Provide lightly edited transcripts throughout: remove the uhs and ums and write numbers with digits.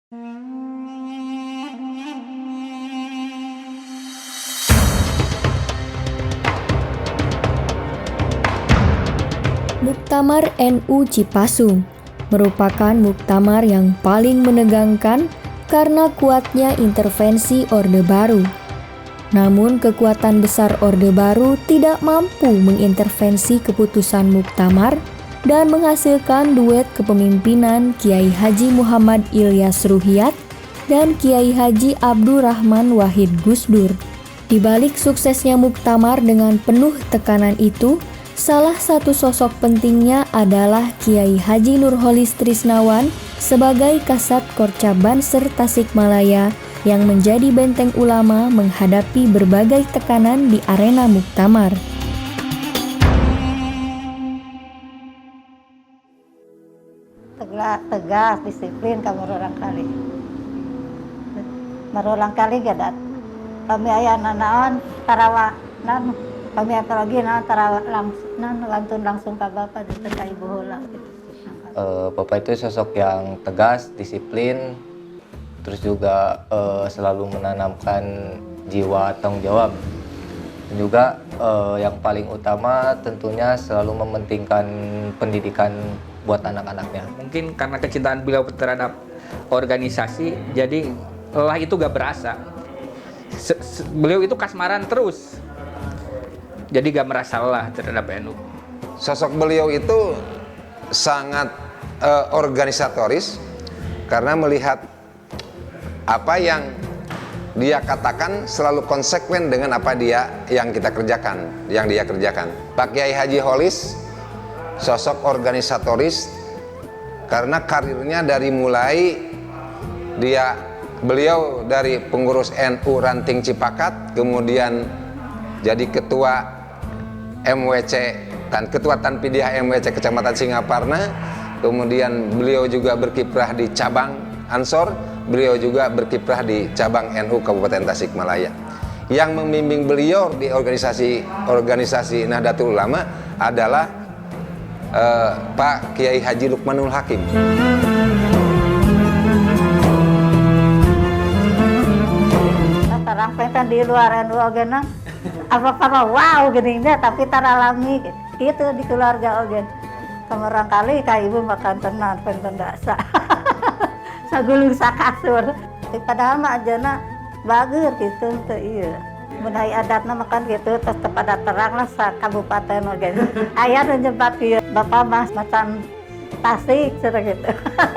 Muktamar NU Cipasung merupakan muktamar yang paling menegangkan karena kuatnya intervensi Orde Baru. Namun kekuatan besar Orde Baru tidak mampu mengintervensi keputusan muktamar dan menghasilkan duet kepemimpinan Kiai Haji Muhammad Ilyas Ruhiyat dan Kiai Haji Abdurrahman Wahid Gusdur. Di balik suksesnya muktamar dengan penuh tekanan itu, salah satu sosok pentingnya adalah Kiai Haji Nurholis Trisnawan sebagai Kasat Korca Banser Tasikmalaya yang menjadi benteng ulama menghadapi berbagai tekanan di arena muktamar. Tegas, disiplin kamu orang kali. Marulang kali gadat. Kami aya nanaon tarawa nan kami apalagi nan tarawa lantun langsung ke Bapak di tengah Ibu heula gitu. Bapak itu sosok yang tegas, disiplin, terus juga selalu menanamkan jiwa tanggung jawab. Dan juga yang paling utama tentunya selalu mementingkan pendidikan buat anak-anaknya. Mungkin karena kecintaan beliau terhadap organisasi, jadi lelah itu gak berasa. Beliau itu kasmaran terus, jadi gak merasa lelah terhadap NU. Sosok beliau itu sangat organisatoris karena melihat apa yang dia katakan selalu konsekuen dengan apa yang dia kerjakan. Pak Kiai Haji Holis sosok organisatoris karena karirnya dari mulai beliau dari pengurus NU Ranting Cipakat, kemudian jadi ketua MWC dan ketua Tanpidiah MWC Kecamatan Singaparna, kemudian beliau juga berkiprah di cabang Ansor, beliau juga berkiprah di cabang NU Kabupaten Tasikmalaya. Yang membimbing beliau di organisasi Nahdlatul Ulama adalah Pak Kiai Haji Lukmanul Hakim. Tarang pengen di luar NU ogen apa wow geuning tapi taralami gitu di keluarga ogen. Kamarang kali ka ibu makan tenan pengen dasa. Sagulung sakasur. Padahal mah ajeuna bager gitu teu ieu. Mun aya adatna makan gitu terus pada terang lah sa kabupaten oge. Aya nu nyebat ieu Bapak Mas macan Tasik cenah gitu.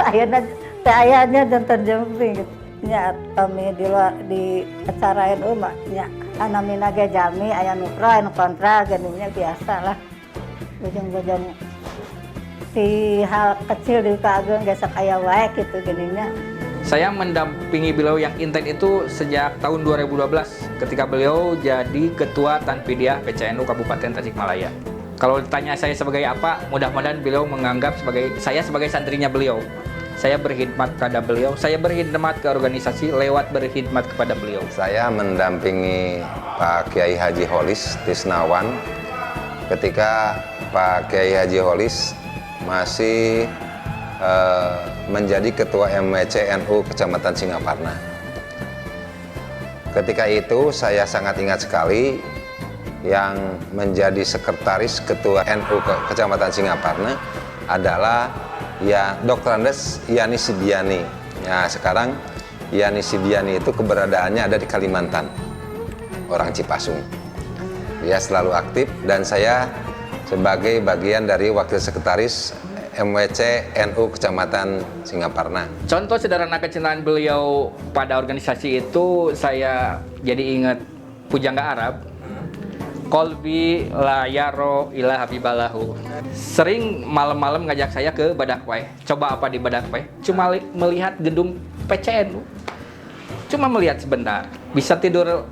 Ayeuna teu ayanya janten jemping gitu. Nya kami di luar di acara NU mah nya anamina ge jami aya nu pro anu kontra geuning biasa lah. Bojong-bojong si hal kecil di kageung geus aya wae gitu geuningnya. Saya mendampingi beliau yang intens itu sejak tahun 2012 ketika beliau jadi Ketua Tanpidiah PCNU Kabupaten Tasikmalaya. Kalau ditanya saya sebagai apa, mudah-mudahan beliau menganggap saya sebagai santrinya beliau. Saya berkhidmat kepada beliau, saya berkhidmat ke organisasi lewat berkhidmat kepada beliau. Saya mendampingi Pak Kiai Haji Holis Trisnawan ketika Pak Kiai Haji Holis masih menjadi Ketua MWC NU Kecamatan Singaparna. Ketika itu saya sangat ingat sekali yang menjadi sekretaris Ketua NU Kecamatan Singaparna adalah Dr. Andes Yani Sibiani. Ya, sekarang Yani Sibiani itu keberadaannya ada di Kalimantan, orang Cipasung. Dia selalu aktif dan saya sebagai bagian dari wakil sekretaris MWC NU Kecamatan Singaparna. Contoh sederhana kecintaan beliau pada organisasi itu saya jadi ingat pujangga Arab. Kolbi la yaro ila habibalahu. Sering malam-malam ngajak saya ke Badakwai. Coba apa di Badakwai? Cuma melihat gedung PCNU. Cuma melihat sebentar. Bisa tidur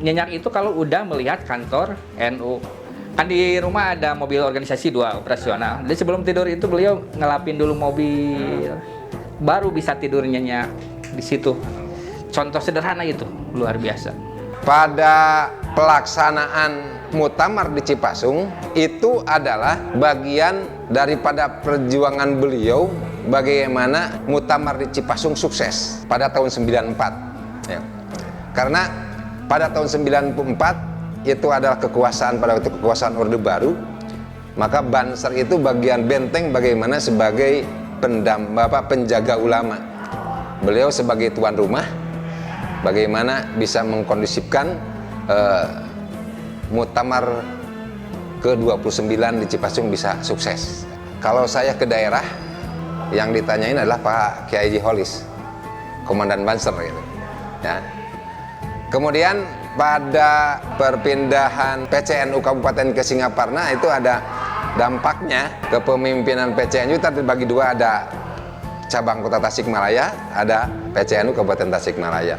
nyenyak itu kalau udah melihat kantor NU. Kan di rumah ada mobil organisasi 2 operasional. Jadi sebelum tidur itu beliau ngelapin dulu mobil, baru bisa tidur nyenyak di situ. Contoh sederhana itu luar biasa. Pada pelaksanaan muktamar di Cipasung itu adalah bagian daripada perjuangan beliau bagaimana Muktamar di Cipasung sukses pada tahun 94 ya. Karena pada tahun 94 itu adalah kekuasaan, pada waktu kekuasaan Orde Baru, maka Banser itu bagian benteng bagaimana sebagai penjaga ulama. Beliau sebagai tuan rumah bagaimana bisa mengkondisipkan Muktamar ke-29 di Cipasung bisa sukses. Kalau saya ke daerah, yang ditanyain adalah Pak Kiai Haji Holis, Komandan Banser gitu. Ya. Kemudian pada perpindahan PCNU Kabupaten ke Singaparna itu ada dampaknya kepemimpinan PCNU terbagi dua, ada cabang Kota Tasikmalaya, ada PCNU Kabupaten Tasikmalaya.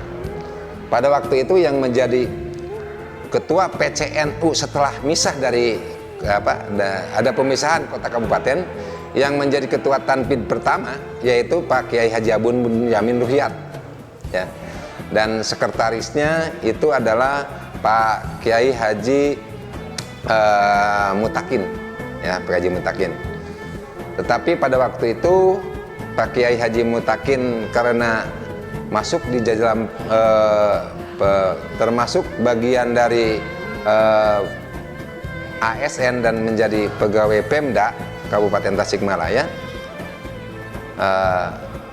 Pada waktu itu yang menjadi ketua PCNU setelah misah dari ada pemisahan kota kabupaten, yang menjadi ketua Tanpid pertama yaitu Pak Kiai Haji Abun Yamin Ruhyat ya. Dan sekretarisnya itu adalah Pak Kiai Haji Mutakin ya, Pak Haji Mutakin. Tetapi pada waktu itu Pak Kiai Haji Mutakin karena masuk di dalam termasuk bagian dari ASN dan menjadi pegawai Pemda Kabupaten Tasikmalaya,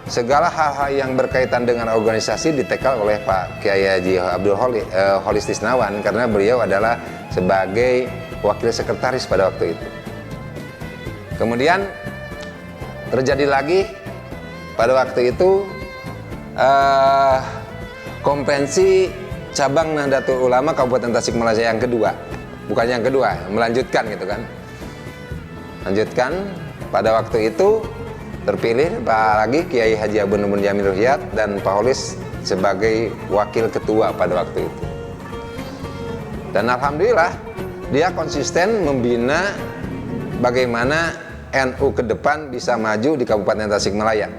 segala hal-hal yang berkaitan dengan organisasi ditekal oleh Pak Kiai Haji Abdul Holis Tisnawan, karena beliau adalah sebagai wakil sekretaris pada waktu itu. Kemudian terjadi lagi pada waktu itu konferensi cabang Nahdlatul Ulama Kabupaten Tasikmalaya yang kedua. Bukan yang kedua, melanjutkan gitu kan. Lanjutkan, pada waktu itu terpilih Pak Kiai Haji Abun Yamin Ruhyat dan Pak Holis sebagai wakil ketua pada waktu itu. Dan alhamdulillah dia konsisten membina bagaimana NU ke depan bisa maju di Kabupaten Tasikmalaya.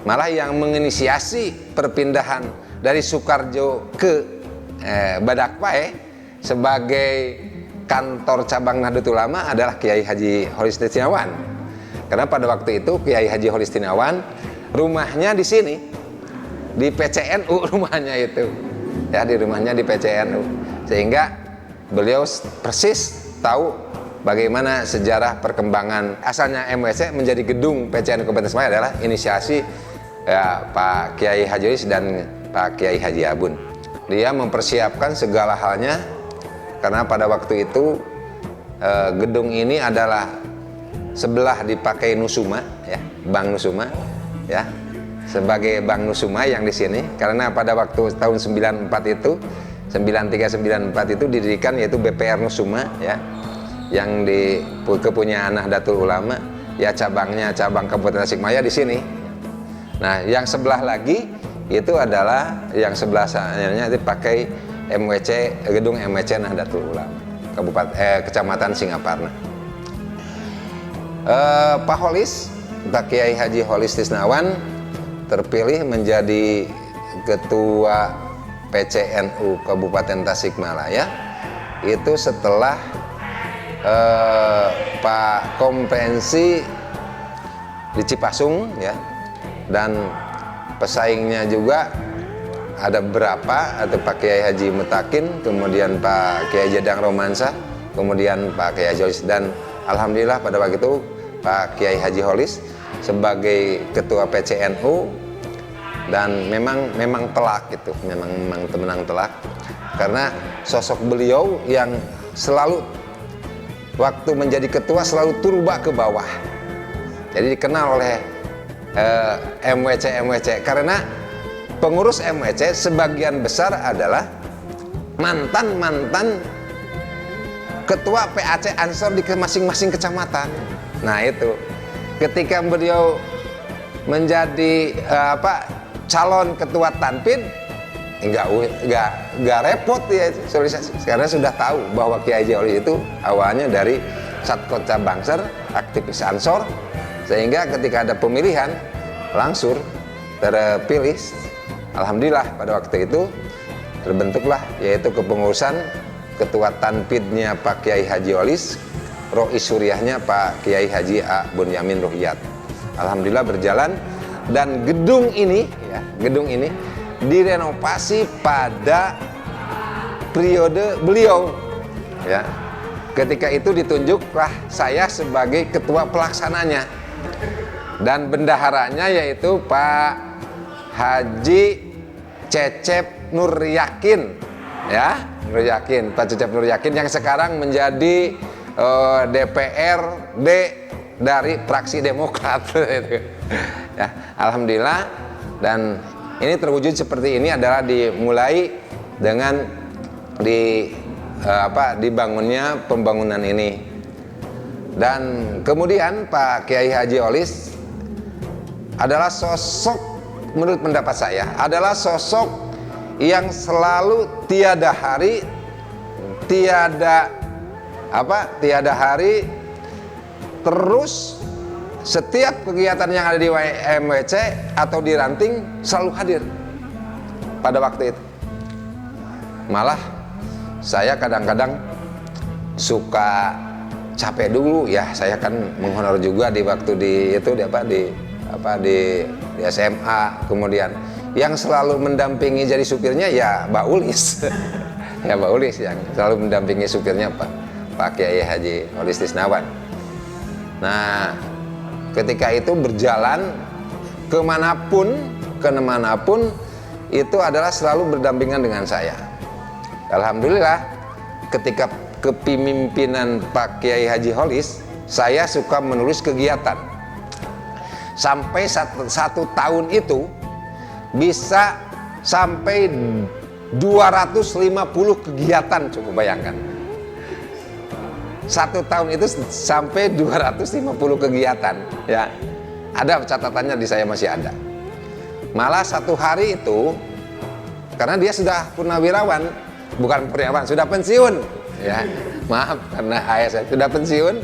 Malah yang menginisiasi perpindahan dari Sukarjo ke Badakpae sebagai kantor cabang Nahdlatul Ulama adalah Kiai Haji Holis Tisnawan. Karena pada waktu itu Kiai Haji Holis Tisnawan rumahnya di sini, di PCNU rumahnya itu. Ya, di rumahnya di PCNU. Sehingga beliau persis tahu bagaimana sejarah perkembangan asalnya MWC menjadi gedung PCNU Kabupaten Tasikmalaya adalah inisiasi ya, Pak Kiai Haji Holis dan Pak Kiai Haji Abun. Dia mempersiapkan segala halnya. Karena pada waktu itu gedung ini adalah sebelah dipakai Nusuma ya, Bank Nusuma ya, sebagai Bank Nusuma yang di sini. Karena pada waktu tahun 94 itu 93-94 itu didirikan yaitu BPR Nusuma ya, yang di kepunyaan Nahdlatul Ulama ya, cabang Kabupaten Tasikmalaya di sini. Nah, yang sebelah lagi itu adalah yang sebelah sananya dipakai gedung MWC Nahdlatul Ulama Kecamatan Singaparna. Pak Holis, Pak Kiai Haji Holis Tisnawan terpilih menjadi ketua PCNU Kabupaten Tasikmalaya itu setelah Pak konferensi di Cipasung ya, dan pesaingnya juga ada beberapa, ada Pak Kiai Haji Mutakin, kemudian Pak Kiai Jadang Romansa, kemudian Pak Kiai Haji Holis, dan alhamdulillah pada waktu itu Pak Kiai Haji Holis sebagai ketua PCNU, dan memang telak gitu, memang temenang telak, karena sosok beliau yang selalu waktu menjadi ketua selalu turba ke bawah, jadi dikenal oleh MWC karena pengurus MWC sebagian besar adalah mantan ketua PAC Ansor di masing-masing kecamatan. Nah itu, ketika beliau menjadi calon ketua Tanpid, nggak repot ya sosialisasi, karena sudah tahu bahwa Kiai Haji Holis itu awalnya dari Satkota Bangser, aktivis Ansor, sehingga ketika ada pemilihan langsung terpilih. Alhamdulillah pada waktu itu terbentuklah yaitu kepengurusan ketua Tanpidnya Pak Kiai Haji Holis, Rois Suriahnya Pak Kiai Haji Abun Yamin Ruhyat. alhamdulillah berjalan, dan gedung ini direnovasi pada periode beliau, ya. Ketika itu ditunjuklah saya sebagai ketua pelaksananya, dan bendaharanya yaitu Pak Haji Cecep Nur Yakin, ya, Nur Yakin, Pak Cecep Nur Yakin yang sekarang menjadi DPRD dari fraksi Demokrat. Ya, alhamdulillah, dan ini terwujud seperti ini adalah dimulai dengan dibangunnya pembangunan ini. Dan kemudian Pak Kiai Haji Holis adalah sosok, menurut pendapat saya, adalah sosok yang selalu tiada hari terus setiap kegiatan yang ada di MWC atau di Ranting selalu hadir pada waktu itu. Malah saya kadang-kadang suka capek dulu, ya, saya kan menghonor juga di waktu di SMA. Kemudian yang selalu mendampingi jadi supirnya ya Mbak Ulis. Ya Mbak Ulis yang selalu mendampingi supirnya Pak Kiai Haji Holis Tisnawan. Nah, ketika itu berjalan kemanapun itu adalah selalu berdampingan dengan saya. Alhamdulillah, ketika kepemimpinan Pak Kiai Haji Holis, saya suka menulis kegiatan. Sampai satu tahun itu bisa sampai 250 kegiatan, coba bayangkan. Satu tahun itu sampai 250 kegiatan, ya. Ada catatannya di saya, masih ada. Malah satu hari itu, karena dia sudah purnawirawan, bukan purnawirawan, sudah pensiun, ya. Maaf, karena ayah saya sudah pensiun.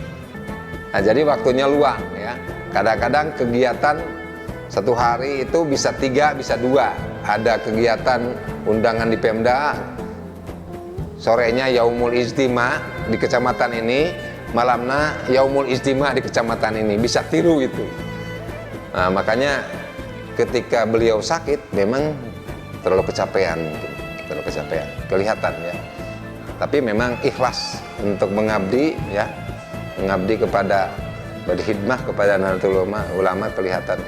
Nah, jadi waktunya luang, ya. Kadang-kadang kegiatan satu hari itu bisa 3, bisa 2. Ada kegiatan undangan di Pemda, sorenya Yaumul Ijtima di kecamatan ini, malamnya Yaumul Ijtima di kecamatan ini, bisa tiru itu. Nah, makanya ketika beliau sakit memang terlalu kecapean, kelihatan, ya. Tapi memang ikhlas untuk mengabdi, ya, mengabdi kepada, berkhidmah kepada Nahdlatul Ulama kelihatan.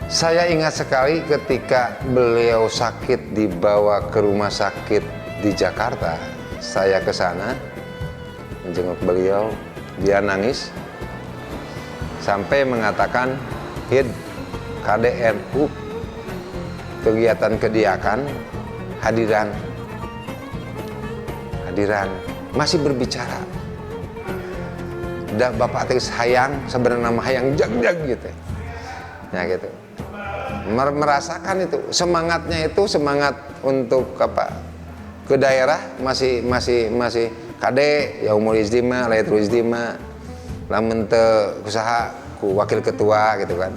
Saya ingat sekali ketika beliau sakit dibawa ke rumah sakit di Jakarta, saya ke sana menjenguk beliau, dia nangis sampai mengatakan, "Hid, KDNU kegiatan kediakan hadiran masih berbicara. Dan Bapak Atis Hayang, sebenarnya nama Hayang jag gitu." Ya gitu. Merasakan itu semangatnya, itu semangat untuk ke daerah masih kade Yaumul Ijtima, Lailatul Ijtima, lamun teu usaha ku wakil ketua gitu kan.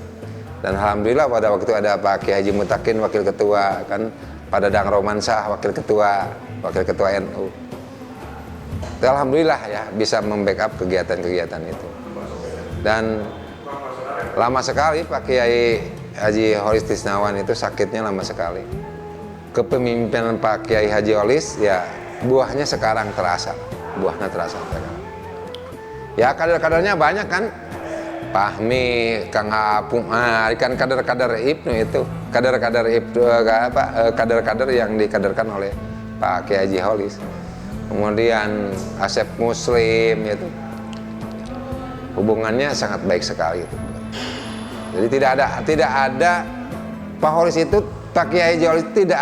Dan alhamdulillah pada waktu ada Pak Kiai Haji Mutakin wakil ketua kan, pada Dang Romansyah wakil ketua NU. Alhamdulillah, ya, bisa membackup kegiatan-kegiatan itu. Dan lama sekali Pak Kiai Haji Holis Tisnawan itu sakitnya lama sekali. Kepemimpinan Pak Kiai Haji Holis, ya, buahnya sekarang terasa. Sekarang. Ya, kader-kadernya banyak kan. Pahmi, Kang Apung, kan kader-kader Ibnu itu. Kader-kader yang dikaderkan oleh Pak Kiai Haji Holis. Kemudian Asep Muslim itu. Hubungannya sangat baik sekali itu. Jadi tidak ada Pak Holis itu, Pak Kiai Haji Holis tidak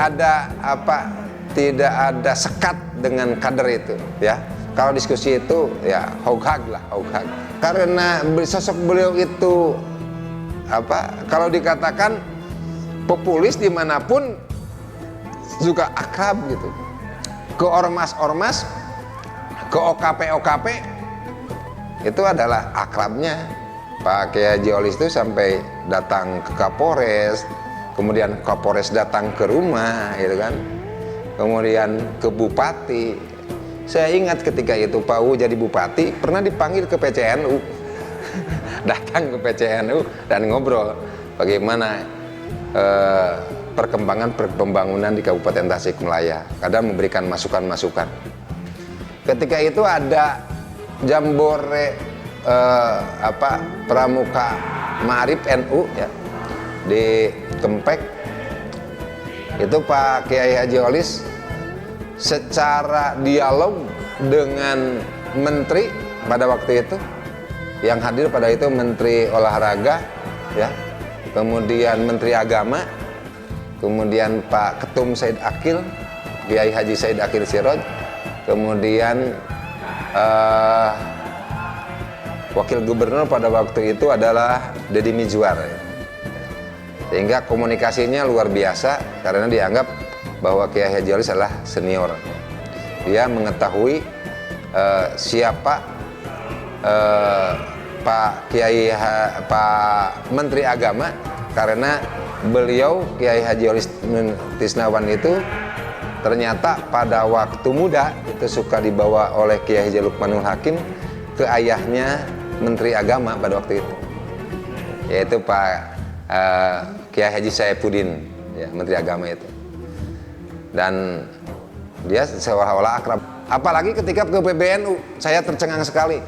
ada sekat dengan kader itu, ya. Kalau diskusi itu ya hog-hag. Karena sosok beliau itu kalau dikatakan populis dimanapun juga akrab gitu. Ke ormas-ormas, ke OKP itu adalah akrabnya. Pak Kiai Haji Holis itu sampai datang ke Kapolres, kemudian Kapolres datang ke rumah, gitu kan. Kemudian ke Bupati. Saya ingat ketika itu Pak U jadi Bupati, pernah dipanggil ke PCNU. datang ke PCNU dan ngobrol bagaimana perkembangan pembangunan di Kabupaten Tasikmalaya, kadang memberikan masukan-masukan. Ketika itu ada jambore pramuka Ma'arif NU ya di Kempek. Itu Pak Kiai Haji Holis secara dialog dengan menteri pada waktu itu, yang hadir pada itu Menteri Olahraga ya, kemudian Menteri Agama, kemudian Pak Ketum Said Akil, Kiai Haji Said Akil Siroj, kemudian Wakil Gubernur pada waktu itu adalah Deddy Mizwar ya. Sehingga komunikasinya luar biasa karena dianggap bahwa Kiai Haji Holis adalah senior. Dia mengetahui siapa Pak Menteri Agama, karena beliau Kiai Haji Holis Tisnawan itu ternyata pada waktu muda itu suka dibawa oleh Kiai Haji Lukmanul Hakim ke ayahnya Menteri Agama pada waktu itu, yaitu Pak Kiai Haji Saifuddin ya, Menteri Agama itu. Dan dia seolah-olah akrab. Apalagi ketika ke PBNU, saya tercengang sekali.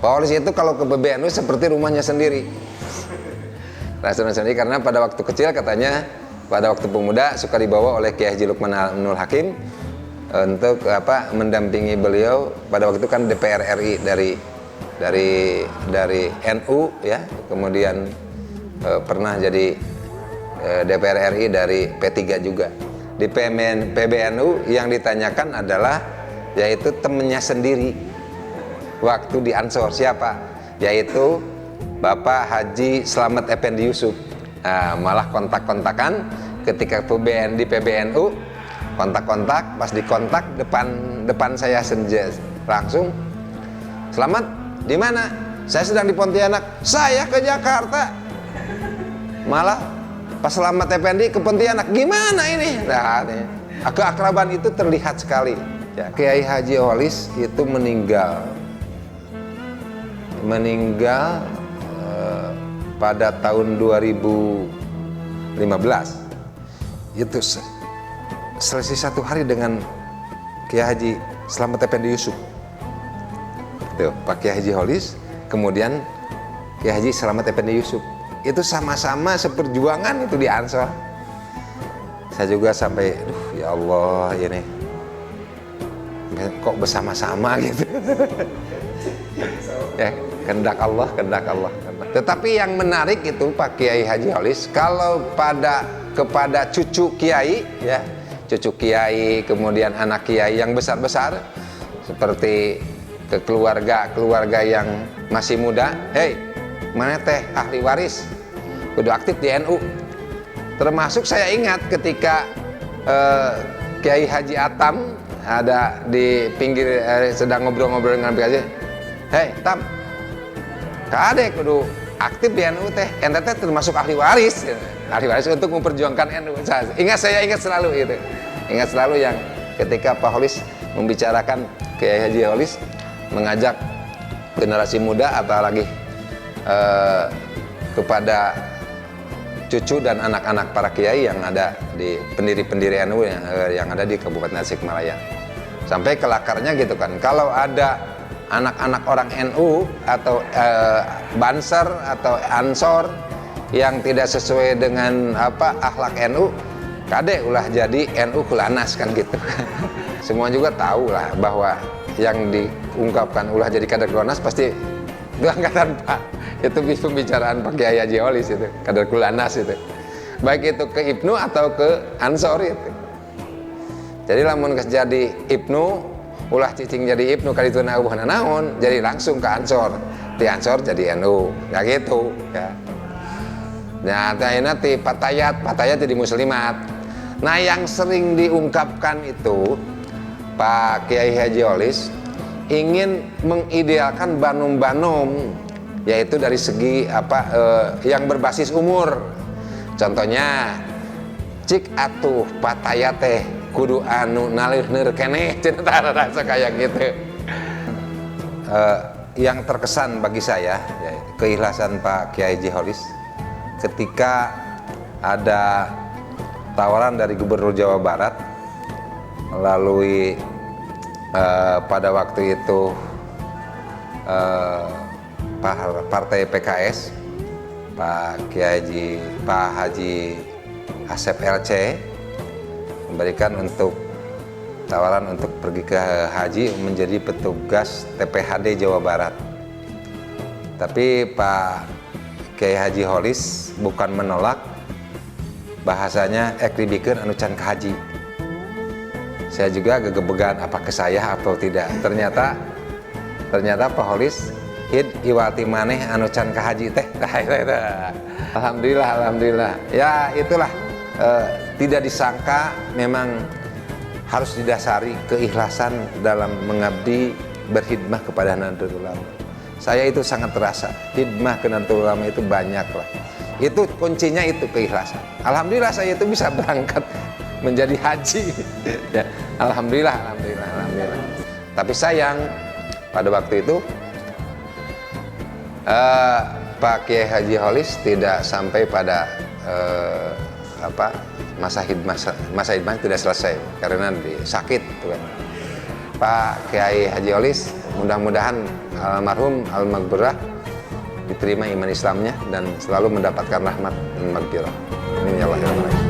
Pak Holis itu kalau ke PBNU seperti rumahnya sendiri. Rasanya sendiri karena pada waktu kecil katanya, pada waktu pemuda suka dibawa oleh Kiai Haji Lukmanul Hakim untuk mendampingi beliau. Pada waktu itu kan DPR RI dari NU ya, kemudian pernah jadi DPR RI dari P3 juga. Di PBNU yang ditanyakan adalah yaitu temennya sendiri waktu di Ansor, siapa? Yaitu Bapak Haji Slamet Effendi Yusuf. Nah, malah kontak-kontakan ketika di PBNU, kontak-kontak, pas dikontak depan saya langsung, "Selamat, di mana?" "Saya sedang di Pontianak." "Saya ke Jakarta." Malah Pak Slamet Effendi ke Pontianak. Gimana ini? Nah, keakraban itu terlihat sekali. Ya, Kiai Haji Holis itu meninggal pada tahun 2015. Itu selesai satu hari dengan Kiai Haji Slamet Effendi Yusuf. Tuh, Pak Kiai Haji Holis, kemudian Kiai Haji Slamet Effendi Yusuf. Itu sama-sama seperjuangan itu di Ansor. Saya juga sampai, ya Allah ini kok bersama-sama gitu. Ya, kehendak Allah. Tetapi yang menarik itu Pak Kiai Haji Holis, kalau kepada cucu Kiai ya, cucu Kiai, kemudian anak Kiai yang besar-besar seperti ke keluarga yang masih muda, "Hei, mana teh ahli waris kudu aktif di NU." Termasuk saya ingat ketika Kiai Haji Atam ada di pinggir sedang ngobrol-ngobrol dengan Kiai, "Hei Tam, kade kudu aktif di NU teh, ente teh termasuk ahli waris untuk memperjuangkan NU." Saya ingat selalu itu. Ingat selalu yang ketika Pak Holis membicarakan, Kiai Haji Holis mengajak generasi muda apalagi kepada cucu dan anak-anak para kiai yang ada di pendiri-pendiri NU yang ada di Kabupaten Tasikmalaya. Sampai ke lakarnya gitu kan. Kalau ada anak-anak orang NU atau Banser atau Ansor yang tidak sesuai dengan akhlak NU, kade ulah jadi NU kulanas kan gitu. Semua juga tahu lah bahwa yang diungkapkan ulah jadi kader kulanas pasti angkatan Pak. Itu pembicaraan Pak Kiai Haji Holis itu, kader kulanas itu. Baik itu ke Ibnu atau ke Ansor itu. Jadi lamun jadi Ibnu, ulah cicing jadi Ibnu kali itu nabuhna naon, jadi langsung ke Ansor. Di Ansor jadi NU, ya gitu ya. Nah, akhirnya ti Patayat jadi Muslimat. Nah, yang sering diungkapkan itu Pak Kiai Haji Holis ingin mengidealkan Banum-Banum, yaitu dari segi yang berbasis umur. Contohnya, cik atuh Patayat teh kudu anu nalih keneh, cerita rasa kayak gitu. yang terkesan bagi saya ya, keikhlasan Pak Kiai Haji Holis ketika ada tawaran dari Gubernur Jawa Barat melalui pada waktu itu Partai PKS, Pak Haji Asep LC memberikan tawaran untuk pergi ke haji menjadi petugas TPHD Jawa Barat. Tapi Pak Kiai Haji Holis bukan menolak, bahasanya dibikin anu can ke haji. Saya juga gegebegan apakah saya atau tidak. Ternyata Pak Holis hid iwati maneh anu can ke haji teh. Alhamdulillah. Ya itulah tidak disangka memang harus didasari keikhlasan dalam mengabdi berkhidmah kepada Nahdlatul Ulama. Saya itu sangat terasa, khidmah ke Nahdlatul Ulama itu banyak lah. Itu kuncinya itu keikhlasan. Alhamdulillah saya itu bisa berangkat menjadi haji. Ya, alhamdulillah. Tapi sayang pada waktu itu Pak Kiai Haji Holis tidak sampai pada masa hidmah tidak selesai karena sakit tuh kan. Pak Kiai Haji Holis mudah-mudahan almarhum al-maghfirah diterima iman Islamnya dan selalu mendapatkan rahmat dan maghfirah. Amin ya Allah.